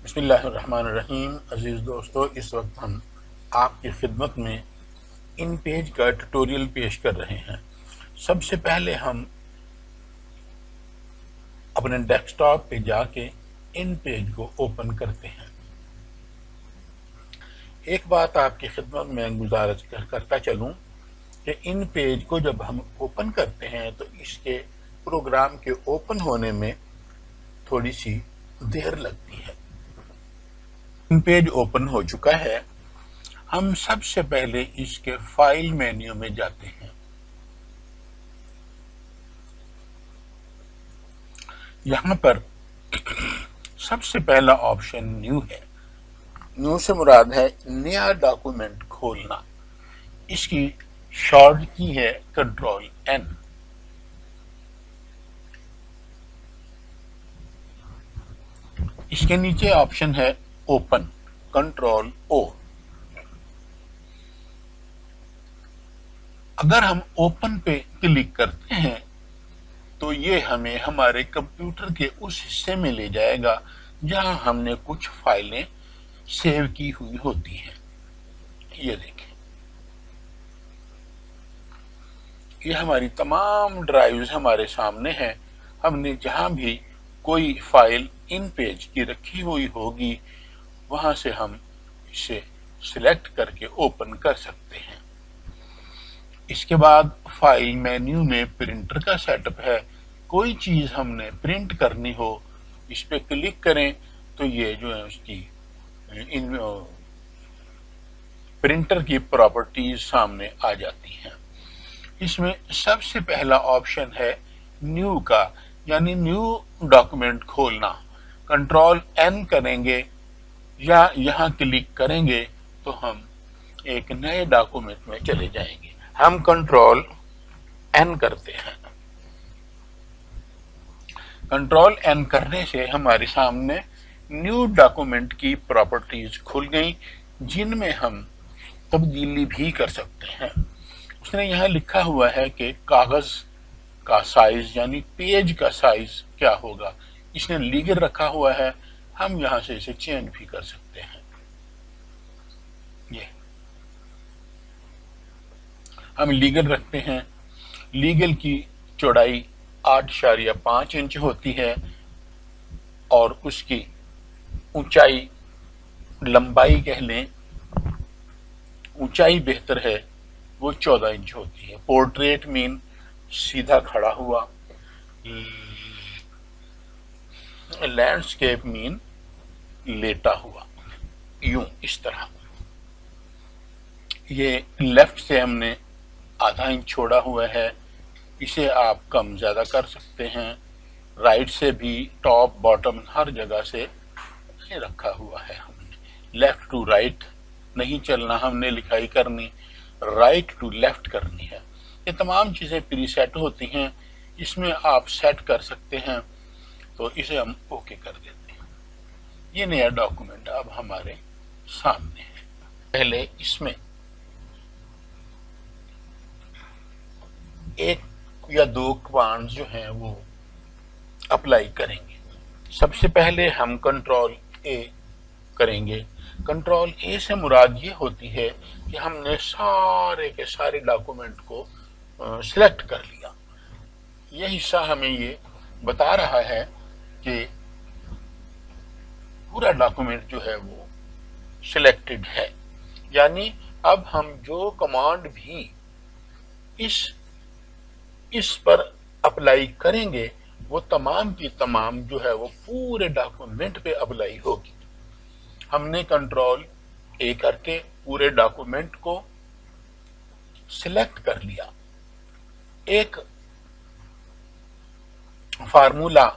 بسم اللہ الرحمن الرحیم۔ عزیز دوستو، اس وقت ہم آپ کی خدمت میں ان پیج کا ٹیوٹوریل پیش کر رہے ہیں۔ سب سے پہلے ہم اپنے ڈیسک ٹاپ پہ جا کے ان پیج کو اوپن کرتے ہیں۔ ایک بات آپ کی خدمت میں گزارش کرتا چلوں کہ ان پیج کو جب ہم اوپن کرتے ہیں تو اس کے پروگرام کے اوپن ہونے میں تھوڑی سی دیر لگتی ہے۔ ان پیج اوپن ہو چکا ہے۔ ہم سب سے پہلے اس کے فائل مینیو میں جاتے ہیں۔ یہاں پر سب سے پہلا آپشن نیو ہے۔ نیو سے مراد ہے نیا ڈاکومنٹ کھولنا۔ اس کی شارٹ کی ہے کنٹرول این۔ اس کے نیچے آپشن ہے اوپن، کنٹرول او۔ اگر ہم اوپن پہ کلک کرتے ہیں تو یہ ہمیں ہمارے کمپیوٹر کے اس حصے میں لے جائے گا جہاں ہم نے کچھ فائلیں سیو کی ہوئی ہوتی ہیں۔ یہ دیکھیں، یہ ہماری تمام ڈرائیوز ہمارے سامنے ہیں۔ ہم نے جہاں بھی کوئی فائل ان پیج کی رکھی ہوئی ہوگی وہاں سے ہم اسے سلیکٹ کر کے اوپن کر سکتے ہیں۔ اس کے بعد فائل مینیو میں پرنٹر کا سیٹ اپ ہے۔ کوئی چیز ہم نے پرنٹ کرنی ہو، اس پہ کلک کریں تو یہ جو ہے اس کی پرنٹر کی پراپرٹیز سامنے آ جاتی ہیں۔ اس میں سب سے پہلا آپشن ہے نیو کا، یعنی نیو ڈاکومنٹ کھولنا۔ کنٹرول این کریں گے یا یہاں کلک کریں گے تو ہم ایک نئے ڈاکومنٹ میں چلے جائیں گے۔ ہم کنٹرول این کرتے ہیں۔ کنٹرول این کرنے سے ہمارے سامنے نیو ڈاکومنٹ کی پراپرٹیز کھل گئیں جن میں ہم تبدیلی بھی کر سکتے ہیں۔ اس نے یہاں لکھا ہوا ہے کہ کاغذ کا سائز یعنی پیج کا سائز کیا ہوگا۔ اس نے لیگل رکھا ہوا ہے، ہم یہاں سے اسے چینج بھی کر سکتے ہیں۔ یہ ہم لیگل رکھتے ہیں۔ لیگل کی چوڑائی 8.5 انچ ہوتی ہے اور اس کی اونچائی، لمبائی کہہ لیں، اونچائی بہتر ہے، وہ 14 انچ ہوتی ہے۔ پورٹریٹ مین سیدھا کھڑا ہوا، لینڈسکیپ مین لیٹا ہوا، یوں اس طرح۔ یہ لیفٹ سے ہم نے آدھا انچ چھوڑا ہوا ہے، اسے آپ کم زیادہ کر سکتے ہیں۔ رائٹ سے بھی ٹاپ باٹم ہر جگہ سے رکھا ہوا ہے۔ ہم نے لیفٹ ٹو رائٹ نہیں چلنا، ہم نے لکھائی کرنی، رائٹ ٹو لیفٹ کرنی ہے۔ یہ تمام چیزیں پری سیٹ ہوتی ہیں، اس میں آپ سیٹ کر سکتے ہیں۔ تو اسے ہم اوکے کر دیتے ہیں۔ یہ نیا ڈاکومنٹ اب ہمارے سامنے ہے۔ پہلے اس میں ایک یا دو کمانڈ جو ہیں وہ اپلائی کریں گے۔ سب سے پہلے ہم کنٹرول اے کریں گے۔ کنٹرول اے سے مراد یہ ہوتی ہے کہ ہم نے سارے کے سارے ڈاکومنٹ کو سلیکٹ کر لیا۔ یہ حصہ ہمیں یہ بتا رہا ہے کہ پورا ڈاکومنٹ جو ہے وہ سلیکٹڈ ہے، یعنی اب ہم جو کمانڈ بھی اس پر اپلائی کریں گے وہ تمام کی تمام جو ہے وہ پورے ڈاکومنٹ پہ اپلائی ہوگی۔ ہم نے کنٹرول اے کر کے پورے ڈاکومنٹ کو سلیکٹ کر لیا۔ ایک فارمولا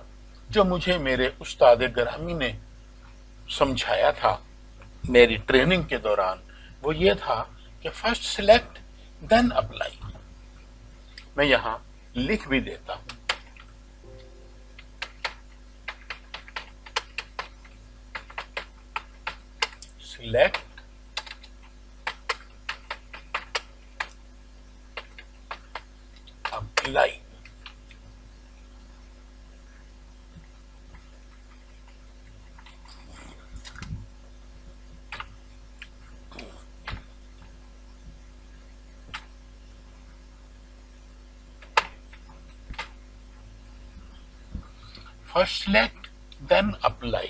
جو مجھے میرے استاد گرامی نے سمجھایا تھا میری ٹریننگ کے دوران، وہ یہ تھا کہ فرسٹ سلیکٹ دین اپلائی۔ میں یہاں لکھ بھی دیتا ہوں، select apply. first select then apply.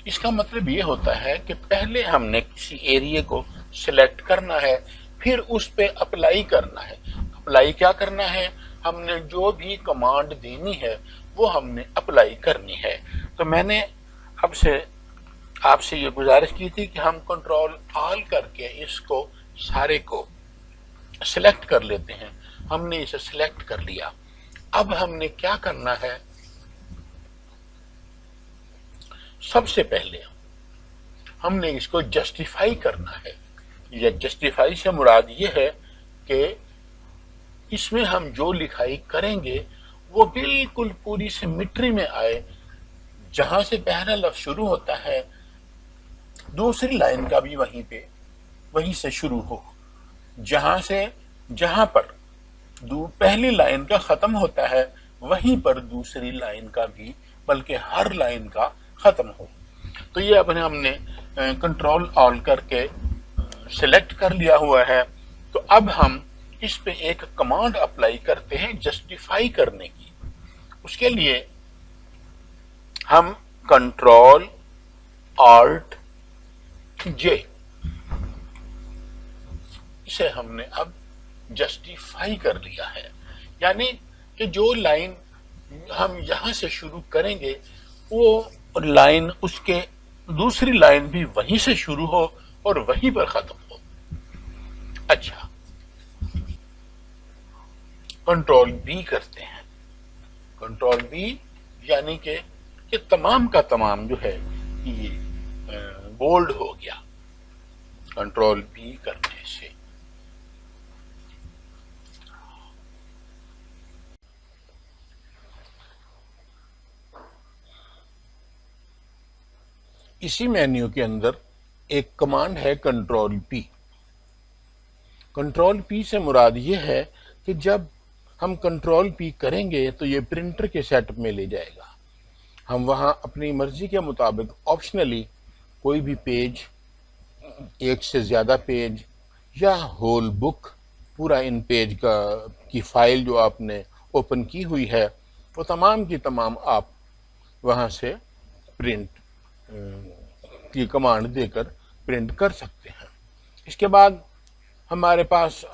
اس کا مطلب یہ ہوتا ہے کہ پہلے ہم نے کسی ایریا کو سلیکٹ کرنا ہے، پھر اس پہ اپلائی کرنا ہے. اپلائی کیا کرنا ہے؟ ہم نے جو بھی کمانڈ دینی ہے وہ ہم نے اپلائی کرنی ہے. تو میں نے اب سے آپ سے یہ گزارش کی تھی کہ ہم کنٹرول آل کر کے اس کو سارے کو سلیکٹ کر لیتے ہیں. ہم نے اسے سلیکٹ کر لیا. اب ہم نے کیا کرنا ہے؟ سب سے پہلے ہم نے اس کو جسٹیفائی کرنا ہے. یہ جسٹیفائی سے مراد یہ ہے کہ اس میں ہم جو لکھائی کریں گے وہ بالکل پوری سمیٹری میں آئے. جہاں سے پہلا لفظ شروع ہوتا ہے دوسری لائن کا بھی وہیں سے شروع ہو. جہاں پر پہلی لائن کا ختم ہوتا ہے وہیں پر دوسری لائن کا بھی، بلکہ ہر لائن کا ختم ہو. تو یہ اب ہم نے کنٹرول آل کر کے سلیکٹ کر لیا ہوا ہے. تو اب ہم اس پہ ایک کمانڈ اپلائی کرتے ہیں جسٹیفائی کرنے کی. اس کے لیے ہم کنٹرول آلٹ جے، اسے ہم نے اب جسٹیفائی کر لیا ہے. یعنی کہ جو لائن ہم یہاں سے شروع کریں گے وہ لائن، اس کے دوسری لائن بھی وہیں سے شروع ہو اور وہیں پر ختم ہو. اچھا، کنٹرول بی کرتے ہیں. کنٹرول بی یعنی کہ یہ تمام کا تمام جو ہے یہ بولڈ ہو گیا کنٹرول بی کرنے سے. اسی مینیو کے اندر ایک کمانڈ ہے کنٹرول پی. کنٹرول پی سے مراد یہ ہے کہ جب ہم کنٹرول پی کریں گے تو یہ پرنٹر کے سیٹ اپ میں لے جائے گا. ہم وہاں اپنی مرضی کے مطابق آپشنلی کوئی بھی پیج، ایک سے زیادہ پیج یا ہول بک، پورا ان پیج کی فائل جو آپ نے اوپن کی ہوئی ہے وہ تمام کی تمام آپ وہاں سے پرنٹ کی کمانڈ دے کر پرنٹ کر سکتے ہیں. اس کے بعد ہمارے پاس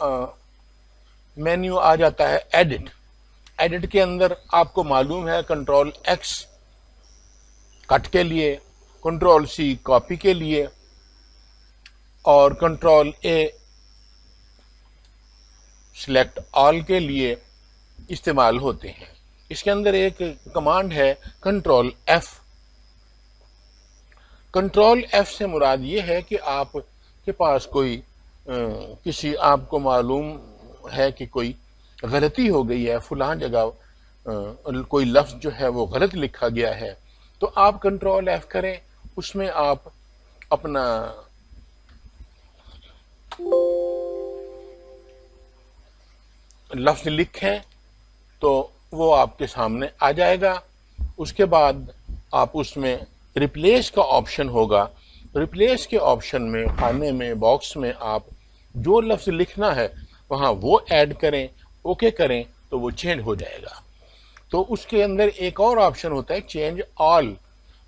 مینیو آ جاتا ہے ایڈٹ. ایڈٹ کے اندر آپ کو معلوم ہے کنٹرول ایکس کٹ کے لیے، کنٹرول سی کاپی کے لیے اور کنٹرول اے سلیکٹ آل کے لیے استعمال ہوتے ہیں. اس کے اندر ایک کمانڈ ہے کنٹرول ایف. کنٹرول ایف سے مراد یہ ہے کہ آپ کے پاس کوئی آپ کو معلوم ہے کہ کوئی غلطی ہو گئی ہے، فلاں جگہ کوئی لفظ جو ہے وہ غلط لکھا گیا ہے، تو آپ کنٹرول ایف کریں. اس میں آپ اپنا لفظ لکھیں تو وہ آپ کے سامنے آ جائے گا. اس کے بعد آپ اس میں ریپلیس کا آپشن ہوگا. ریپلیس کے آپشن میں خانے میں باکس میں آپ جو لفظ لکھنا ہے وہاں وہ ایڈ کریں، اوکے کریں تو وہ چینج ہو جائے گا. تو اس کے اندر ایک اور آپشن ہوتا ہے چینج آل.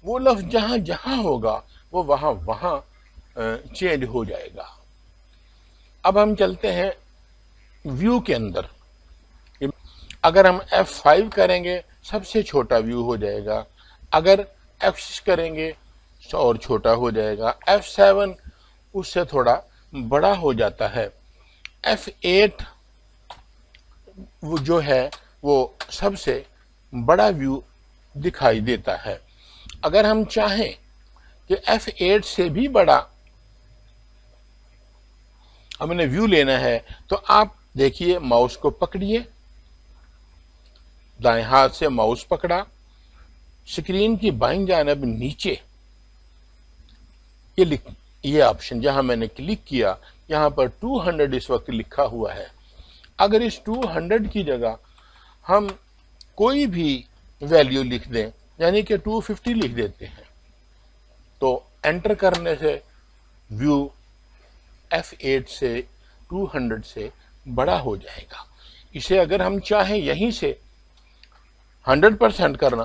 وہ لفظ جہاں جہاں ہوگا وہ وہاں چینج ہو جائے گا. اب ہم چلتے ہیں ویو کے اندر. اگر ہم F5 کریں گے سب سے چھوٹا ویو ہو جائے گا، اگر F6 کریں گے اور چھوٹا ہو جائے گا، F7 اس سے تھوڑا بڑا ہو جاتا ہے، F8 وہ جو ہے وہ سب سے بڑا ویو دکھائی دیتا ہے. اگر ہم چاہیں کہ F8 سے بھی بڑا ہم نے ویو لینا ہے تو آپ دیکھیے ماؤس کو پکڑیے، دائیں ہاتھ سے ماؤس پکڑا، سکرین کی بائیں جانب نیچے یہ آپشن جہاں میں نے کلک کیا یہاں پر 200 اس وقت لکھا ہوا ہے. اگر اس 200 کی جگہ ہم کوئی بھی ویلیو لکھ دیں، یعنی کہ 250 لکھ دیتے ہیں، تو انٹر کرنے سے ویو F8 سے 200 سے بڑا ہو جائے گا. اسے اگر ہم چاہیں یہیں سے 100% کرنا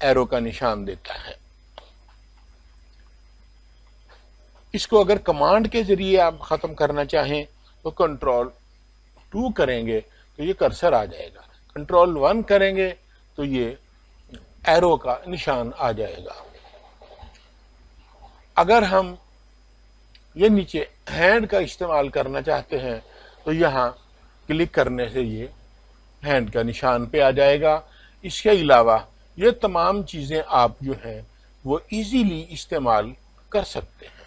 ایرو کا نشان دیتا ہے۔ اس کو اگر کمانڈ کے ذریعے آپ ختم کرنا چاہیں تو کنٹرول 2 کریں گے تو یہ کرسر آ جائے گا، کنٹرول 1 کریں گے تو یہ ایرو کا نشان آ جائے گا۔ اگر ہم یہ نیچے ہینڈ کا استعمال کرنا چاہتے ہیں تو یہاں کلک کرنے سے یہ ہینڈ کا نشان پہ آ جائے گا۔ اس کے علاوہ یہ تمام چیزیں آپ جو ہیں وہ ایزیلی استعمال کر سکتے ہیں۔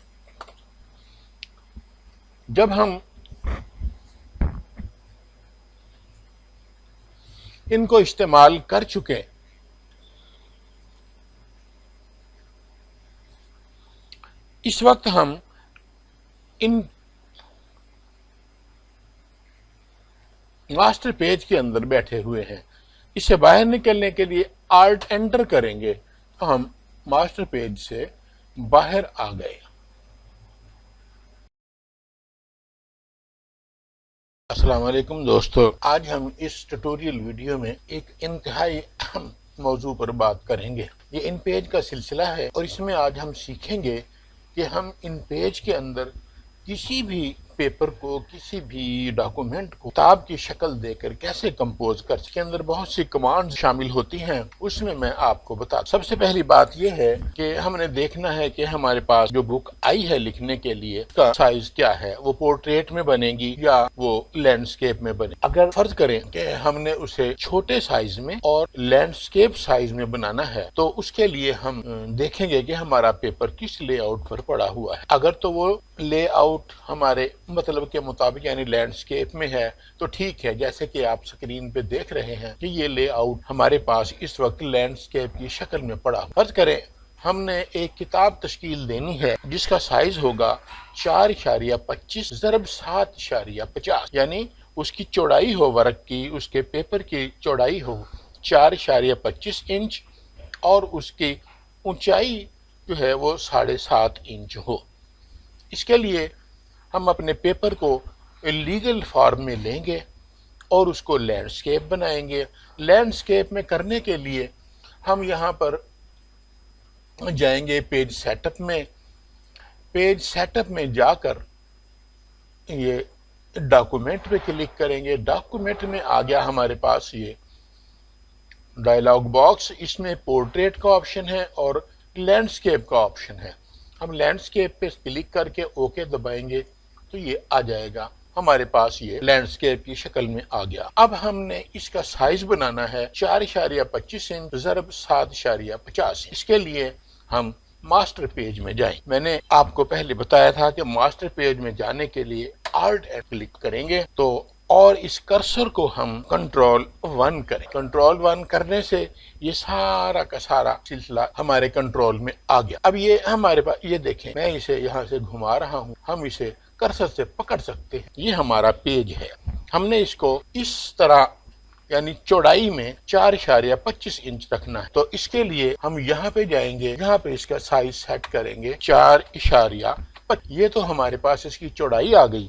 جب ہم ان کو استعمال کر چکے اس وقت ہم ان ماسٹر پیج کے اندر بیٹھے ہوئے ہیں، اس سے باہر نکلنے کے لیے آلٹ انٹر کریں گے تو ہم ماسٹر پیج سے باہر آ گئے۔ السلام علیکم دوستو، آج ہم اس ٹیوٹوریل ویڈیو میں ایک انتہائی اہم موضوع پر بات کریں گے۔ یہ ان پیج کا سلسلہ ہے اور اس میں آج ہم سیکھیں گے کہ ہم ان پیج کے اندر کسی بھی پیپر کو، کسی بھی ڈاکومنٹ کو کتاب کی شکل دے کر کیسے کمپوز کر سکتے۔ اس کے اندر بہت سی کمانڈز شامل ہوتی ہیں، اس میں آپ کو بتا۔ سب سے پہلی بات یہ ہے کہ ہم نے دیکھنا ہے کہ ہمارے پاس جو بک آئی ہے لکھنے کے لیے اس کا سائز کیا ہے، وہ پورٹریٹ میں بنے گی یا وہ لینڈسکیپ میں بنے۔ اگر فرض کریں کہ ہم نے اسے چھوٹے سائز میں اور لینڈسکیپ سائز میں بنانا ہے تو اس کے لیے ہم دیکھیں گے کہ ہمارا پیپر کس لے آؤٹ پر پڑا ہوا ہے۔ اگر تو وہ لے آؤٹ ہمارے مطلب کے مطابق یعنی لینڈسکیپ میں ہے تو ٹھیک ہے، جیسے کہ آپ سکرین پہ دیکھ رہے ہیں کہ یہ لے آؤٹ ہمارے پاس اس وقت لینڈسکیپ کی شکل میں پڑا۔ فرض کریں ہم نے ایک کتاب تشکیل دینی ہے جس کا سائز ہوگا 4.25 ضرب 7.50، یعنی اس کی چوڑائی ہو ورق کی، اس کے پیپر کی چوڑائی ہو 4.25 انچ اور اس کی اونچائی جو ہے وہ 7.5 انچ ہو۔ اس کے لیے ہم اپنے پیپر کو لیگل فارم میں لیں گے اور اس کو لینڈسکیپ بنائیں گے۔ لینڈسکیپ میں کرنے کے لیے ہم یہاں پر جائیں گے پیج سیٹ اپ میں۔ پیج سیٹ اپ میں جا کر یہ ڈاکومنٹ پہ کلک کریں گے۔ ڈاکومنٹ میں آ گیا ہمارے پاس یہ ڈائلاگ باکس، اس میں پورٹریٹ کا آپشن ہے اور لینڈسکیپ کا آپشن ہے۔ ہم لینڈسکیپ پہ کلک کر کے اوکے دبائیں گے تو یہ آ جائے گا، ہمارے پاس یہ لینڈسکیپ کی شکل میں آ گیا۔ اب ہم نے اس کا سائز بنانا ہے 4.25 انچ ضرب 7.50۔ اس کے لیے ہم ماسٹر پیج میں جائیں۔ میں نے آپ کو پہلے بتایا تھا کہ ماسٹر پیج میں جانے کے لیے آلٹ کلک کریں گے تو اور اس کرسر کو ہم کنٹرول 1 کریں۔ کنٹرول 1 کرنے سے یہ سارا کا سارا سلسلہ ہمارے کنٹرول میں آ گیا۔ اب یہ ہمارے پاس یہ دیکھیں، میں اسے یہاں سے گھما رہا ہوں، ہم اسے کرسر سے پکڑ سکتے ہیں۔ یہ ہمارا پیج ہے، ہم نے اس کو اس طرح یعنی چوڑائی میں 4.25 انچ رکھنا ہے تو اس کے لیے ہم یہاں پہ جائیں گے، یہاں پہ اس کا سائز سیٹ کریں گے 4.25۔ یہ تو ہمارے پاس اس کی چوڑائی آ گئی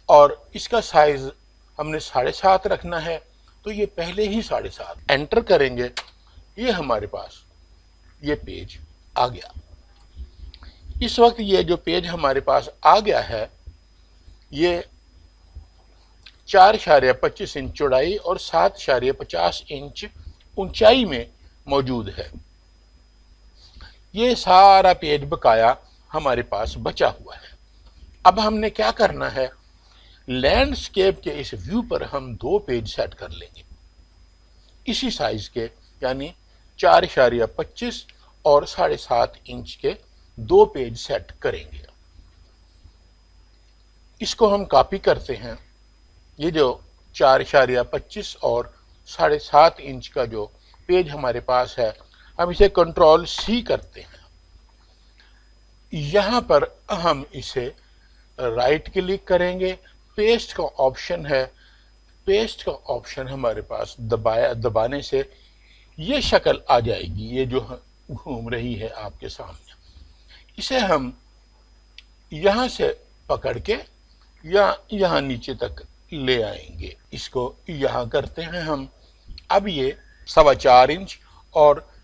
اور اس کا سائز ہم نے 7.5 رکھنا ہے تو یہ پہلے ہی 7.5 انٹر کریں گے۔ یہ ہمارے پاس یہ پیج آ گیا۔ اس وقت یہ جو پیج ہمارے پاس آ گیا ہے یہ 4.25 انچ چوڑائی اور 7.50 انچ اونچائی میں موجود ہے۔ یہ سارا پیج بقایا ہمارے پاس بچا ہوا ہے۔ اب ہم نے کیا کرنا ہے، لینڈسکیپ کے اس ویو پر ہم 2 پیج سیٹ کر لیں گے اسی سائز کے، یعنی 4.25 اور 7.5 انچ کے 2 پیج سیٹ کریں گے۔ اس کو ہم کاپی کرتے ہیں، یہ جو 4.25 اور 7.5 انچ کا جو پیج ہمارے پاس ہے ہم اسے کنٹرول C کرتے ہیں۔ یہاں پر ہم اسے رائٹ کلک کریں گے، پیسٹ کا آپشن ہے، پیسٹ کا آپشن ہمارے پاس دبانے سے یہ شکل آ جائے گی، یہ جو گھوم رہی ہے آپ کے سامنے۔ اسے ہم یہاں سے پکڑ کے یا یہاں نیچے تک لے آئیں گے، اس کو یہاں کرتے ہیں ہم۔ اب یہ 4.25 انچ اور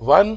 1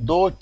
2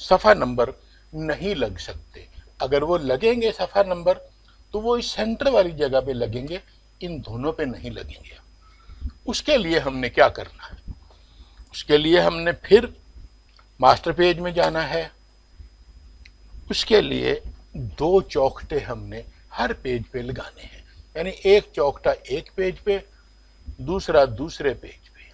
صفحہ نمبر نہیں لگ سکتے. اگر وہ لگیں گے صفحہ نمبر تو وہ اس سینٹر والی جگہ پہ لگیں گے، ان دونوں پہ نہیں لگیں گے. اس کے لیے ہم نے کیا کرنا ہے؟ اس کے لیے ہم نے پھر ماسٹر پیج میں جانا ہے. اس کے لیے 2 چوکھٹے ہم نے ہر پیج پہ لگانے ہیں، یعنی ایک چوکھٹا ایک پیج پہ، دوسرا دوسرے پیج پہ.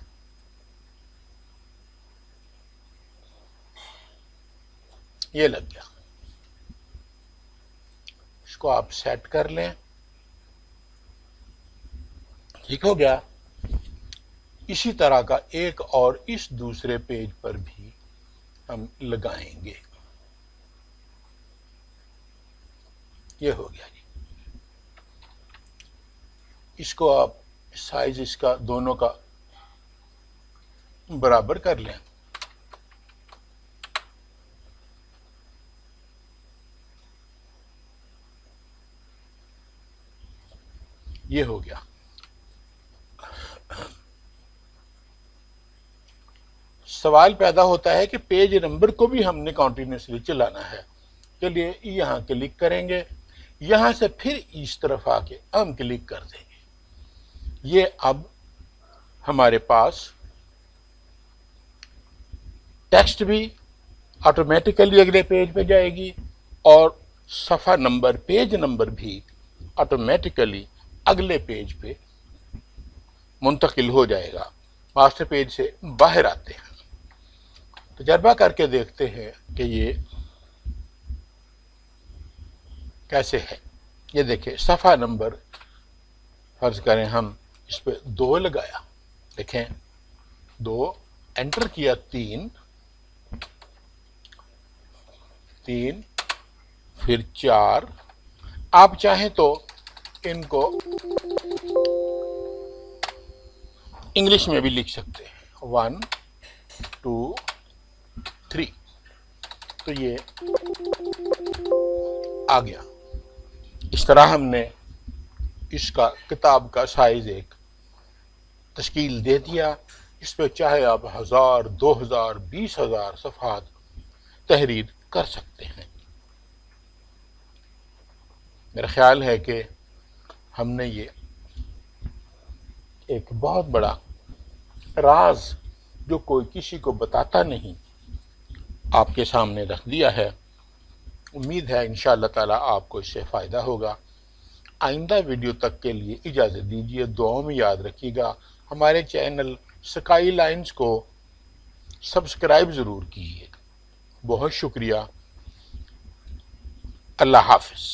یہ لگ گیا. اس کو آپ سیٹ کر لیں. ٹھیک ہو گیا. اسی طرح کا ایک اور اس دوسرے پیج پر بھی ہم لگائیں گے. یہ ہو گیا جی. اس کو آپ سائز اس کا دونوں کا برابر کر لیں. یہ ہو گیا. سوال پیدا ہوتا ہے کہ پیج نمبر کو بھی ہم نے کنٹینیوسلی چلانا ہے. چلیے یہاں کلک کریں گے، یہاں سے پھر اس طرف آ کے ہم کلک کر دیں گے. یہ اب ہمارے پاس ٹیکسٹ بھی آٹومیٹیکلی اگلے پیج پہ جائے گی اور صفحہ نمبر پیج نمبر بھی آٹومیٹیکلی اگلے پیج پہ منتقل ہو جائے گا. ماسٹر پیج سے باہر آتے ہیں، تجربہ کر کے دیکھتے ہیں کہ یہ کیسے ہے. یہ دیکھیں صفحہ نمبر فرض کریں ہم اس پہ 2 لگایا، دیکھیں 2 انٹر کیا، 3 پھر 4. آپ چاہیں تو ان کو انگلش میں بھی لکھ سکتے ہیں، 1 2 3. تو یہ آ گیا. اس طرح ہم نے اس کا کتاب کا سائز ایک تشکیل دے دیا. اس پہ چاہے آپ 1000 2000 20,000 صفحات تحریر کر سکتے ہیں. میرا خیال ہے کہ ہم نے یہ ایک بہت بڑا راز جو کوئی کسی کو بتاتا نہیں آپ کے سامنے رکھ دیا ہے. امید ہے انشاءاللہ تعالی آپ کو اس سے فائدہ ہوگا. آئندہ ویڈیو تک کے لیے اجازت دیجیے. دعاؤں میں یاد رکھیے گا. ہمارے چینل سکائی لائنز کو سبسکرائب ضرور کیجیے. بہت شکریہ. اللہ حافظ.